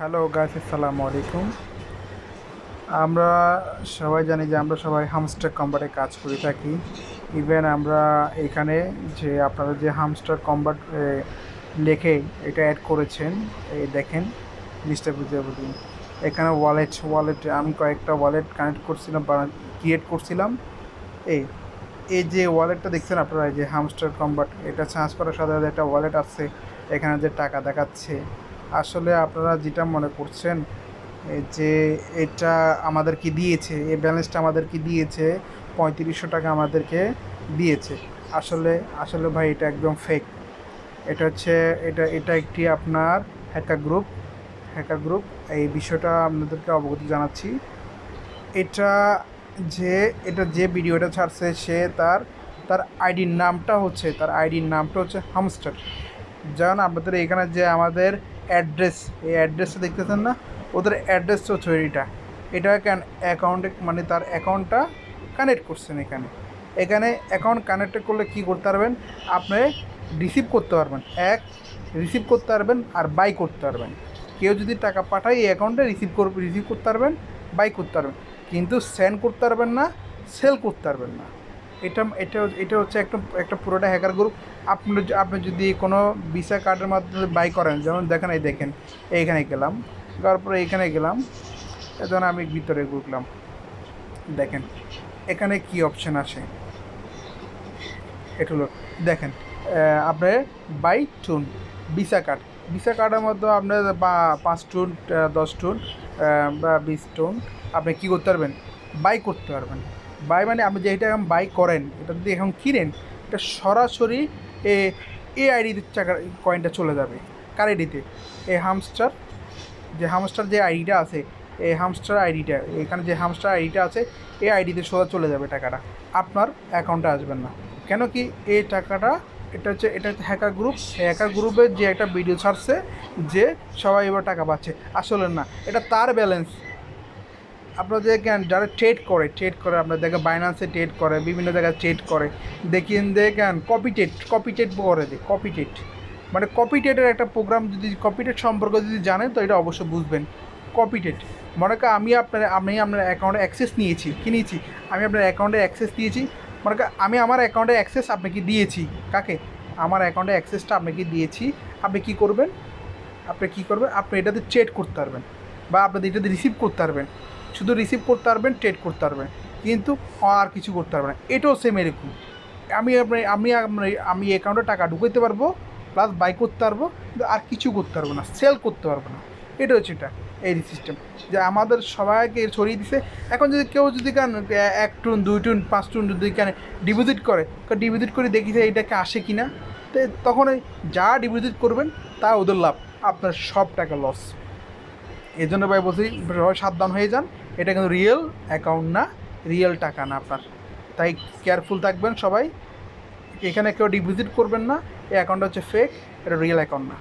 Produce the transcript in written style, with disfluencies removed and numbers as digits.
Hello guys, আসসালামু আলাইকুম। আমরা সবাই জানি যে আমরা সবাই হামস্টার কম্বাটে কাজ করে থাকি। ইভেন আমরা এখানে যে আপনারা যে হামস্টার কম্বাট লেখে এটা অ্যাড করেছেন, এই দেখেন জিনিসটা বুঝে বলি। এখানে ওয়ালেট আমি কয়েকটা ওয়ালেট কানেক্ট করছিলাম বা ক্রিয়েট করছিলাম। এই এই যে ওয়ালেটটা দেখছেন আপনারা, এই যে হামস্টার কম্বাট, এটা চার্জ করার সাথে সাথে একটা ওয়ালেট আছে, এখানে যে টাকা দেখাচ্ছে। আসলে আপনারা যেটা মনে করছেন যে এটা আমাদেরকে দিয়েছে, এই ব্যালেন্সটা আমাদেরকে দিয়েছে, 3500 টাকা আমাদেরকে দিয়েছে। আসলে আসলে ভাই এটা একদম ফেক। এটা হচ্ছে এটা এটা একটি আপনার হ্যাকার গ্রুপ। এই বিষয়টা আপনাদেরকে অবগত জানাচ্ছি। এটা এটা যে ভিডিওটা ছাড়ছে সে তার আইডির নামটা হচ্ছে হামস্টার। যেমন আপনাদের এখানে যে আমাদের এই অ্যাড্রেসটা দেখতেছেন না, ওদের অ্যাড্রেস হচ্ছে এটা অ্যাকাউন্টে, মানে তার অ্যাকাউন্টটা কানেক্ট করছেন। এখানে অ্যাকাউন্ট কানেক্ট করলে কী করতে পারবেন, আপনি রিসিভ করতে পারবেন আর বাই করতে পারবেন। কেউ যদি টাকা পাঠায় এই অ্যাকাউন্টে রিসিভ করতে পারবেন, বাই করতে পারবেন, কিন্তু সেন্ড করতে পারবেন না, সেল করতে পারবেন না। এটা হচ্ছে একটা পুরোটা হ্যাকার গ্রুপ। আপনি যদি কোনো ভিসা কার্ডের মাধ্যমে বাই করেন, যেমন দেখেন এইখানে গেলাম, যাওয়ার পরে এইখানে গেলাম, এখন আমি ভিতরে ঢুকলাম। দেখেন এখানে কি অপশান আসে, এটা হলো দেখেন আপনার বাই টুন ভিসা কার্ডের মধ্যে আপনার বা 5 টুন, 10 টুন বা 20 টুন আপনি কী করতে পারবেন, বাই করতে পারবেন। বাই মানে আপনি যেটা এখন বাই করেন, এটা যদি এখন কিনেন, এটা সরাসরি এ এই আইডিতে টাকা কয়েনটা চলে যাবে। কার আইডিতে? এই হামস্টার যে আইডিটা আছে, এই হামস্টার আইডিটা, এখানে যে হামস্টার আইডিটা আছে, এই আইডিতে সোজা চলে যাবে টাকাটা, আপনার অ্যাকাউন্টে আসবেন না। কেন কি এই টাকাটা, এটা হচ্ছে হ্যাকার গ্রুপের যে একটা ভিডিও ছাড়ছে যে সবাই এবার টাকা পাচ্ছে। আসলে না, এটা তার ব্যালেন্স। আপনারা যে যারা ট্রেড করে আপনার দেখে বাইন্যান্সে ট্রেড করে, বিভিন্ন জায়গায় ট্রেড করে, দেখেন কপি টেট করে দেয়। মানে কপি টেটের একটা প্রোগ্রাম, যদি কপি টেট সম্পর্কে যদি জানেন তো এটা অবশ্যই বুঝবেন। কপি টেট মনে করেন আমি আপনার অ্যাকাউন্টে অ্যাক্সেস নিয়েছি, আমি আপনার অ্যাকাউন্টে অ্যাক্সেস দিয়েছি। মনে করেন আমি আমার অ্যাকাউন্টে অ্যাক্সেস আপনাকে দিয়েছি। কাকে? আমার অ্যাকাউন্টে অ্যাক্সেসটা আপনাকে দিয়েছি। আপনি কী করবেন? আপনি এটাতে ট্রেড করতে পারবেন, বা আপনি এটাতে রিসিভ করতে পারবেন। শুধু রিসিভ করতে পারবেন, ট্রেড করতে পারবেন, কিন্তু আর কিছু করতে পারবেন না। এটাও সেম এরকম। আমি অ্যাকাউন্টে টাকা ঢুকাইতে পারবো, প্লাস বাই করতে পারবো, কিন্তু আর কিছু করতে পারবো না, সেল করতে পারবো না। এটা হচ্ছে এই সিস্টেম যে আমাদের সবাইকে ছড়িয়ে দিছে। এখন যদি কেউ যদি 1 টুন, 2 টুন, 5 টুন যদি ডিপোজিট করে দেখি যে এইটাকে আসে কি না, তো তখন যা ডিপোজিট করবেন তা ওদের লাভ, আপনার সব টাকা লস। এই জন্য ভাই বলছি, সবাই সাবধান হয়ে যান। এটা কিন্তু রিয়েল অ্যাকাউন্ট না, রিয়েল টাকা না আপনার। তাই কেয়ারফুল থাকবেন সবাই। এখানে কেউ ডিপোজিট করবেন না, এই অ্যাকাউন্টটা হচ্ছে ফেক, এটা রিয়েল অ্যাকাউন্ট না।